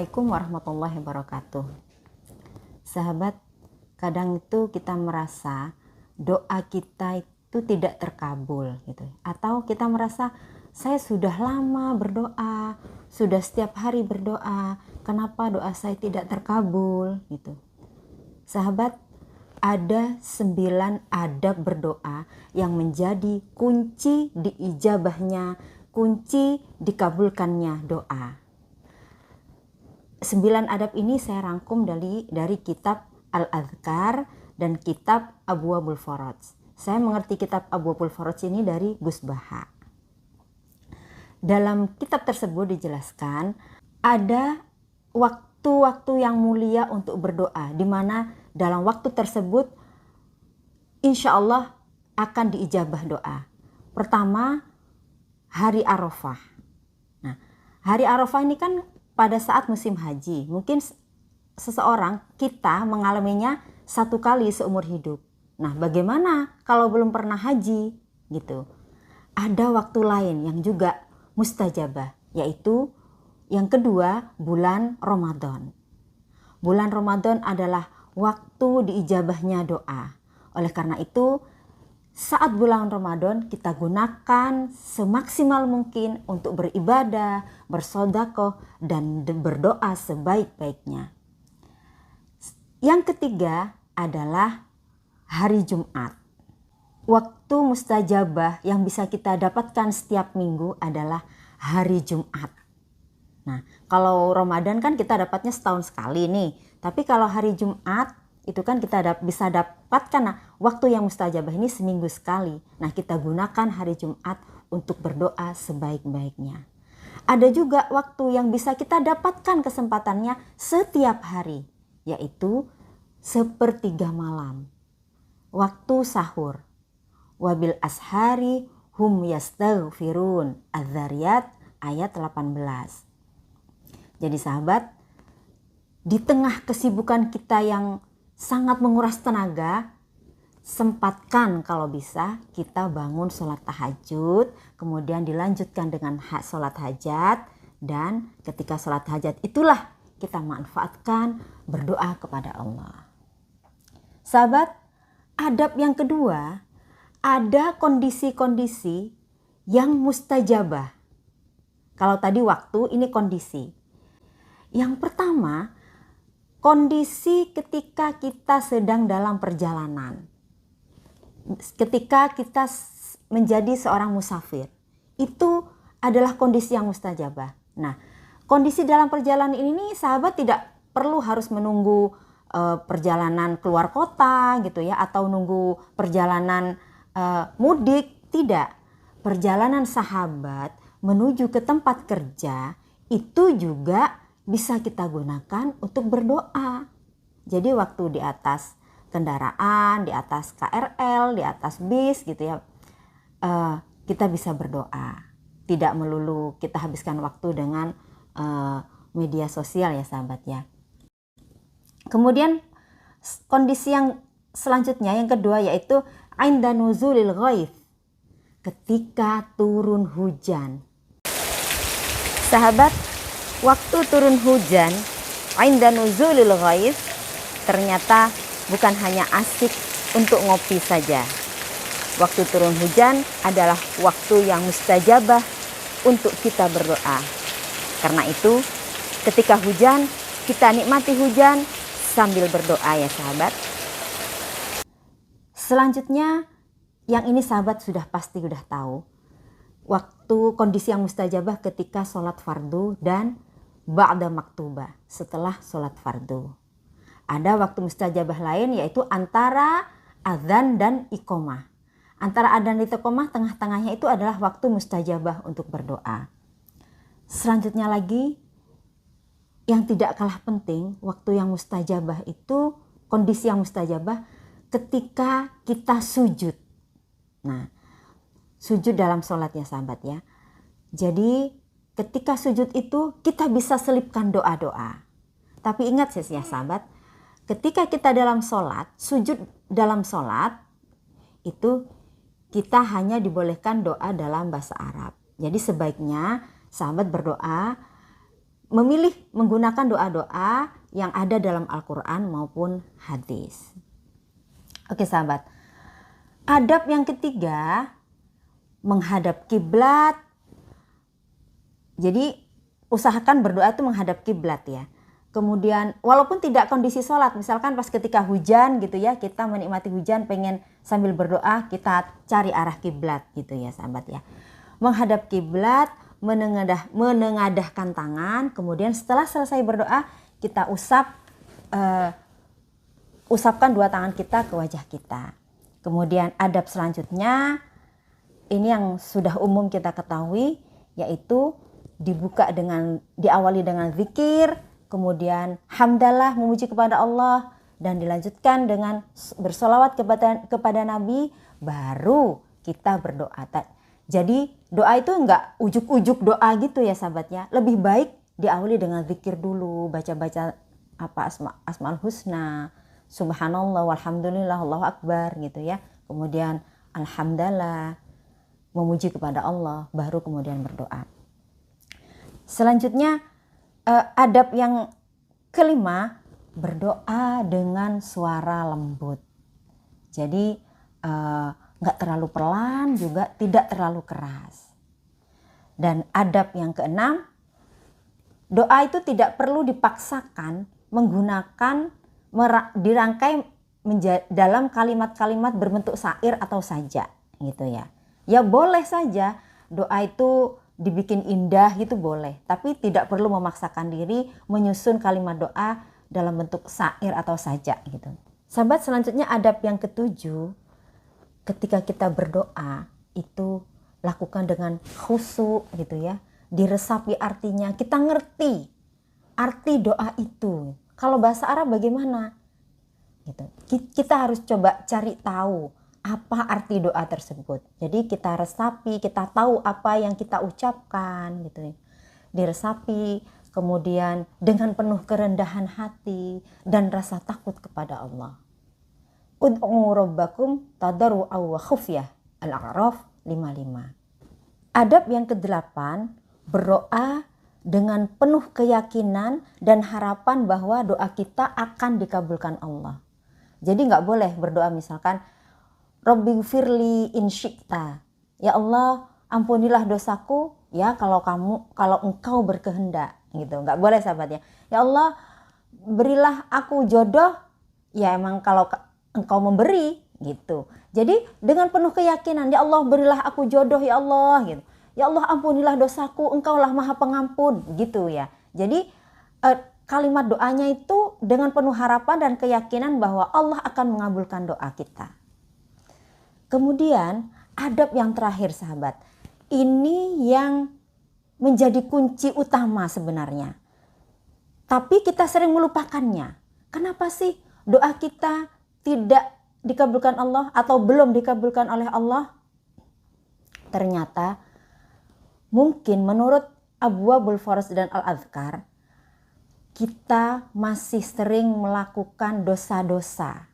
Assalamualaikum warahmatullahi wabarakatuh. Sahabat, kadang itu kita merasa doa kita itu tidak terkabul gitu. Atau kita merasa saya sudah lama berdoa, sudah setiap hari berdoa, kenapa doa saya tidak terkabul gitu. Sahabat, ada 9 adab berdoa yang menjadi kunci diijabahnya, kunci dikabulkannya doa. 9 adab ini saya rangkum dari kitab Al-Adhkar dan kitab Abwabul Faraj. Saya mengerti kitab Abwabul Faraj ini dari Gus Baha. Dalam kitab tersebut dijelaskan ada waktu-waktu yang mulia untuk berdoa, di mana dalam waktu tersebut insya Allah akan diijabah doa. Pertama, hari Arafah. Nah, hari Arafah ini kan pada saat musim haji, mungkin seseorang kita mengalaminya 1 kali seumur hidup. Nah, bagaimana kalau belum pernah haji gitu? Ada waktu lain yang juga mustajabah, yaitu yang kedua, bulan Ramadan. Bulan Ramadan adalah waktu diijabahnya doa. Oleh karena itu, saat bulan Ramadan kita gunakan semaksimal mungkin untuk beribadah, bersedekah, dan berdoa sebaik-baiknya. Yang ketiga adalah hari Jumat. Waktu mustajabah yang bisa kita dapatkan setiap minggu adalah hari Jumat. Nah, kalau Ramadan kan kita dapatnya setahun sekali nih. Tapi kalau hari Jumat itu kan kita bisa dapatkan waktu yang mustajabah ini seminggu sekali. Nah, kita gunakan hari Jumat untuk berdoa sebaik-baiknya. Ada juga waktu yang bisa kita dapatkan kesempatannya setiap hari, yaitu 1/3 malam. Waktu sahur. Wabil ashari hum yastaghfirun. Az-Zariyat ayat 18. Jadi sahabat, di tengah kesibukan kita yang sangat menguras tenaga, sempatkan kalau bisa kita bangun sholat tahajud, kemudian dilanjutkan dengan sholat hajat, dan ketika sholat hajat itulah kita manfaatkan berdoa kepada Allah. Sahabat, adab yang kedua, ada kondisi-kondisi yang mustajabah. Kalau tadi waktu, ini kondisi. Yang pertama, kondisi ketika kita sedang dalam perjalanan. Ketika kita menjadi seorang musafir. Itu adalah kondisi yang mustajabah. Nah, kondisi dalam perjalanan ini sahabat tidak perlu harus menunggu perjalanan keluar kota gitu ya, atau nunggu perjalanan mudik. Tidak. Perjalanan sahabat menuju ke tempat kerja itu juga bisa kita gunakan untuk berdoa. Jadi waktu di atas kendaraan, di atas KRL, di atas bis gitu ya, kita bisa berdoa. Tidak melulu kita habiskan waktu dengan media sosial ya sahabat ya. Kemudian kondisi yang selanjutnya, yang kedua, yaitu inda nuzulil ghaith, ketika turun hujan. Sahabat, waktu turun hujan, inda nuzulil ghaith, ternyata bukan hanya asik untuk ngopi saja. Waktu turun hujan adalah waktu yang mustajabah untuk kita berdoa. Karena itu, ketika hujan, kita nikmati hujan sambil berdoa ya sahabat. Selanjutnya, yang ini sahabat sudah pasti sudah tahu. Waktu kondisi yang mustajabah ketika sholat fardu dan ba'da maktubah, setelah sholat fardu. Ada waktu mustajabah lain, yaitu antara adzan dan iqomah. Antara adzan dan iqomah, tengah-tengahnya itu adalah waktu mustajabah untuk berdoa. Selanjutnya lagi, yang tidak kalah penting, waktu yang mustajabah itu, kondisi yang mustajabah ketika kita sujud. Nah, sujud dalam sholat ya sahabat ya. Jadi ketika sujud itu kita bisa selipkan doa-doa. Tapi ingat ya sahabat, ketika kita dalam sholat, sujud dalam sholat, itu kita hanya dibolehkan doa dalam bahasa Arab. Jadi sebaiknya sahabat berdoa memilih menggunakan doa-doa yang ada dalam Al-Quran maupun hadis. Oke sahabat, adab yang ketiga, menghadap kiblat. Jadi usahakan berdoa itu menghadap kiblat ya. Kemudian walaupun tidak kondisi sholat, misalkan pas ketika hujan gitu ya, kita menikmati hujan pengen sambil berdoa, kita cari arah kiblat gitu ya sahabat ya. Menghadap kiblat, menengadahkan tangan, kemudian setelah selesai berdoa kita usapkan dua tangan kita ke wajah kita. Kemudian adab selanjutnya, ini yang sudah umum kita ketahui, yaitu diawali dengan zikir, kemudian hamdalah, memuji kepada Allah, dan dilanjutkan dengan bersolawat kepada Nabi, baru kita berdoa. Jadi doa itu enggak ujuk-ujuk doa gitu ya sahabatnya. Lebih baik diawali dengan zikir dulu, baca-baca asmaul husna, subhanallah, walhamdulillah, Allahu akbar gitu ya. Kemudian alhamdulillah, memuji kepada Allah, baru kemudian berdoa. Selanjutnya adab yang kelima, berdoa dengan suara lembut. Jadi nggak terlalu pelan, juga tidak terlalu keras. Dan adab yang keenam, doa itu tidak perlu dipaksakan menggunakan dirangkai dalam kalimat-kalimat berbentuk syair atau sajak gitu ya. Ya boleh saja doa itu dibikin indah gitu boleh, tapi tidak perlu memaksakan diri menyusun kalimat doa dalam bentuk syair atau sajak gitu. Sahabat, selanjutnya adab yang ketujuh, ketika kita berdoa itu lakukan dengan khusyuk gitu ya, diresapi artinya, kita ngerti arti doa itu. Kalau bahasa Arab bagaimana? Gitu. Kita harus coba cari tahu apa arti doa tersebut. Jadi kita resapi, kita tahu apa yang kita ucapkan gitu. Diresapi, kemudian dengan penuh kerendahan hati dan rasa takut kepada Allah. Ud'u rabbakum tadarru'an wa khufyah. Al-A'raf 55. Adab yang kedelapan, berdoa dengan penuh keyakinan dan harapan bahwa doa kita akan dikabulkan Allah. Jadi nggak boleh berdoa misalkan Rabbighfirli in syi'ta. Ya Allah, ampunilah dosaku ya kalau engkau berkehendak gitu. Nggak boleh sahabat ya. Ya Allah, berilah aku jodoh ya emang kalau engkau memberi gitu. Jadi dengan penuh keyakinan, ya Allah berilah aku jodoh ya Allah gitu. Ya Allah ampunilah dosaku, engkaulah maha pengampun gitu ya. Jadi kalimat doanya itu dengan penuh harapan dan keyakinan bahwa Allah akan mengabulkan doa kita. Kemudian adab yang terakhir sahabat, ini yang menjadi kunci utama sebenarnya. Tapi kita sering melupakannya. Kenapa sih doa kita tidak dikabulkan Allah atau belum dikabulkan oleh Allah? Ternyata mungkin menurut Abwabul Faras dan Al-Adhkar, kita masih sering melakukan dosa-dosa.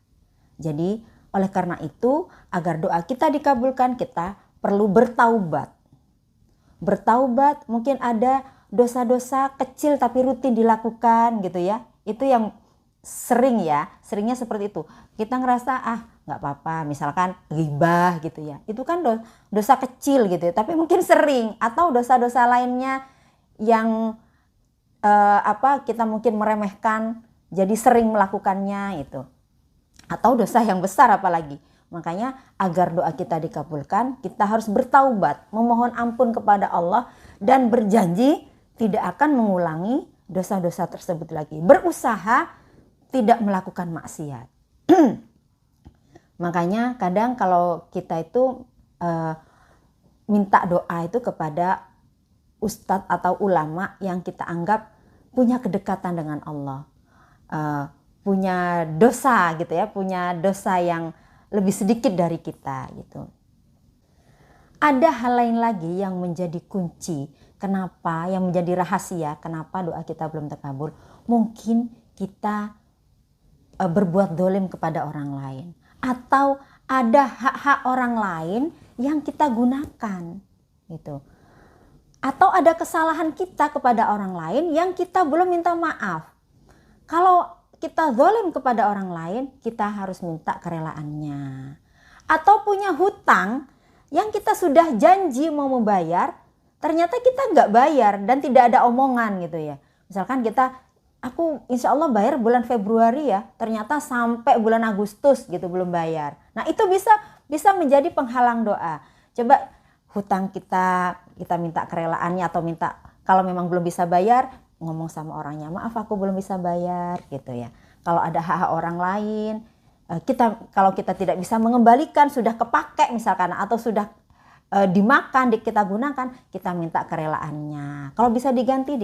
Jadi oleh karena itu, agar doa kita dikabulkan, kita perlu bertaubat. Bertaubat, mungkin ada dosa-dosa kecil tapi rutin dilakukan gitu ya. Itu yang seringnya seperti itu. Kita ngerasa nggak apa-apa, misalkan ghibah gitu ya. Itu kan dosa kecil gitu ya, tapi mungkin sering. Atau dosa-dosa lainnya yang kita mungkin meremehkan, jadi sering melakukannya itu. Atau dosa yang besar apalagi. Makanya agar doa kita dikabulkan, kita harus bertaubat, memohon ampun kepada Allah dan berjanji tidak akan mengulangi dosa-dosa tersebut lagi. Berusaha tidak melakukan maksiat. Makanya kadang kalau kita itu minta doa itu kepada ustadz atau ulama yang kita anggap punya kedekatan dengan Allah. Punya dosa gitu ya, punya dosa yang lebih sedikit dari kita gitu. Ada hal lain lagi yang menjadi kunci kenapa, yang menjadi rahasia kenapa doa kita belum terkabul. Mungkin kita berbuat dolim kepada orang lain, atau ada hak-hak orang lain yang kita gunakan gitu. Atau ada kesalahan kita kepada orang lain yang kita belum minta maaf. Kalau kita zalim kepada orang lain, kita harus minta kerelaannya. Atau punya hutang yang kita sudah janji mau membayar, ternyata kita nggak bayar dan tidak ada omongan gitu ya. Misalkan aku insya Allah bayar bulan Februari ya, ternyata sampai bulan Agustus gitu belum bayar. Nah itu bisa menjadi penghalang doa. Coba hutang kita minta kerelaannya, atau minta kalau memang belum bisa bayar, ngomong sama orangnya, maaf aku belum bisa bayar gitu ya. Kalau ada hak orang lain, kalau kita tidak bisa mengembalikan, sudah kepake misalkan, atau sudah dimakan, kita gunakan, kita minta kerelaannya. Kalau bisa diganti.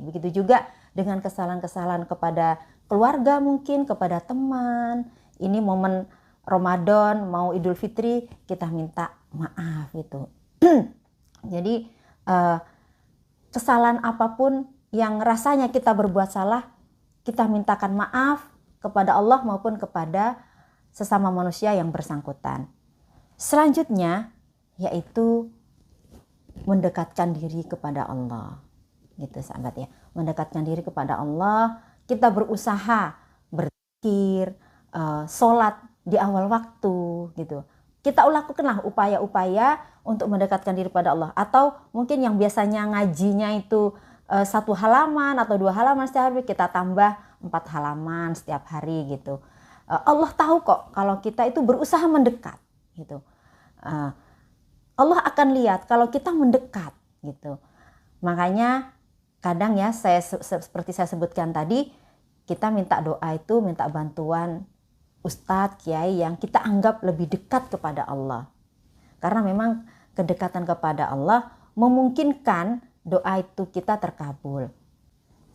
Begitu juga dengan kesalahan-kesalahan kepada keluarga, mungkin kepada teman. Ini momen Ramadan, mau Idul Fitri, kita minta maaf gitu. Jadi kesalahan apapun yang rasanya kita berbuat salah, kita mintakan maaf kepada Allah maupun kepada sesama manusia yang bersangkutan. Selanjutnya yaitu mendekatkan diri kepada Allah. Gitu sahabat ya. Mendekatkan diri kepada Allah, kita berusaha berzikir, sholat di awal waktu gitu. Kita lakukanlah upaya-upaya untuk mendekatkan diri pada Allah. Atau mungkin yang biasanya ngajinya itu 1 halaman atau 2 halaman setiap hari, kita tambah 4 halaman setiap hari gitu. Allah tahu kok kalau kita itu berusaha mendekat gitu. Allah akan lihat kalau kita mendekat gitu. Makanya kadang ya seperti saya sebutkan tadi, kita minta doa itu minta bantuan ustadz, kiai yang kita anggap lebih dekat kepada Allah. Karena memang kedekatan kepada Allah memungkinkan doa itu kita terkabul.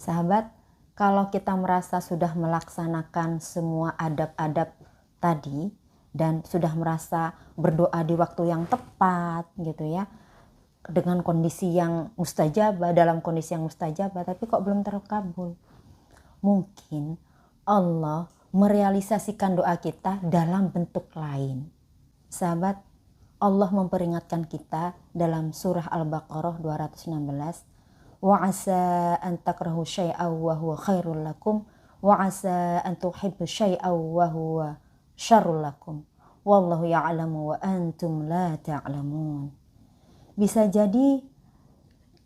Sahabat, kalau kita merasa sudah melaksanakan semua adab-adab tadi dan sudah merasa berdoa di waktu yang tepat gitu ya, dengan kondisi yang mustajabah, dalam kondisi yang mustajabah, tapi kok belum terkabul, mungkin Allah merealisasikan doa kita dalam bentuk lain. Sahabat, Allah memperingatkan kita dalam surah Al-Baqarah 216, wa asa an takrahu syai'aw wa huwa khairul lakum wa asa an tuhibbu syai'aw wa huwa syarrul lakum wallahu ya'lamu wa antum la ta'lamun. Bisa jadi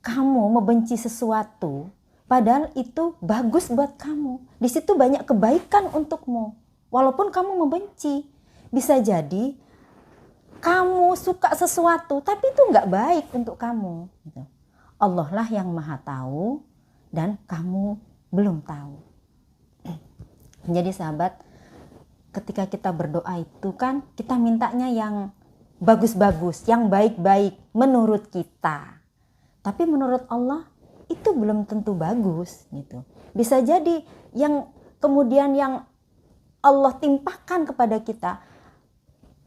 kamu membenci sesuatu padahal itu bagus buat kamu. Di situ banyak kebaikan untukmu. Walaupun kamu membenci. Bisa jadi kamu suka sesuatu tapi itu nggak baik untuk kamu. Allah lah yang maha tahu dan kamu belum tahu. Jadi sahabat, ketika kita berdoa itu kan kita mintanya yang bagus-bagus, yang baik-baik menurut kita. Tapi menurut Allah itu belum tentu bagus gitu. Bisa jadi yang kemudian yang Allah timpahkan kepada kita,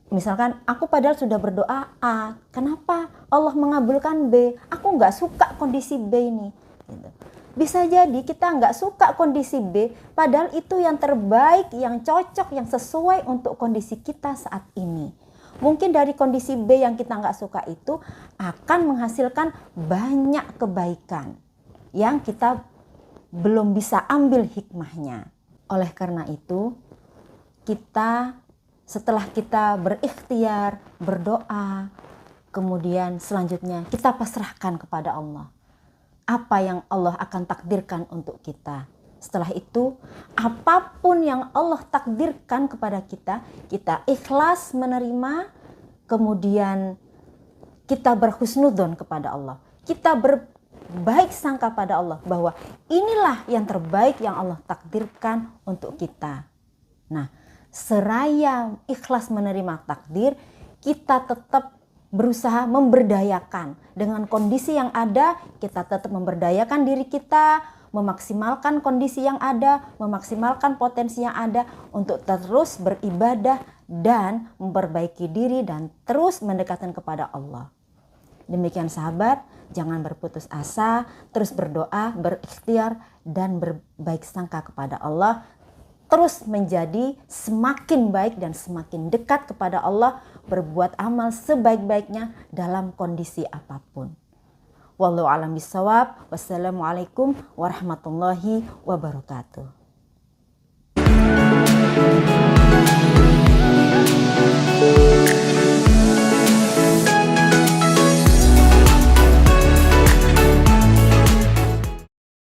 misalkan aku padahal sudah berdoa A, kenapa Allah mengabulkan B? Aku nggak suka kondisi B ini gitu. Bisa jadi kita nggak suka kondisi B, padahal itu yang terbaik, yang cocok, yang sesuai untuk kondisi kita saat ini. Mungkin dari kondisi B yang kita nggak suka itu akan menghasilkan banyak kebaikan yang kita belum bisa ambil hikmahnya. Oleh karena itu, kita setelah kita berikhtiar, berdoa, kemudian selanjutnya kita pasrahkan kepada Allah. Apa yang Allah akan takdirkan untuk kita. Setelah itu, apapun yang Allah takdirkan kepada kita, kita ikhlas menerima, kemudian kita berhusnudzon kepada Allah. Kita berbaik sangka pada Allah bahwa inilah yang terbaik yang Allah takdirkan untuk kita. Nah, seraya ikhlas menerima takdir, kita tetap berusaha memberdayakan. Dengan kondisi yang ada, kita tetap memberdayakan diri kita, memaksimalkan kondisi yang ada, memaksimalkan potensi yang ada untuk terus beribadah dan memperbaiki diri dan terus mendekatkan kepada Allah. Demikian sahabat, jangan berputus asa, terus berdoa, berikhtiar dan berbaik sangka kepada Allah. Terus menjadi semakin baik dan semakin dekat kepada Allah, berbuat amal sebaik-baiknya dalam kondisi apapun. Wallahu a'lam bishawab. Wassalamualaikum warahmatullahi wabarakatuh.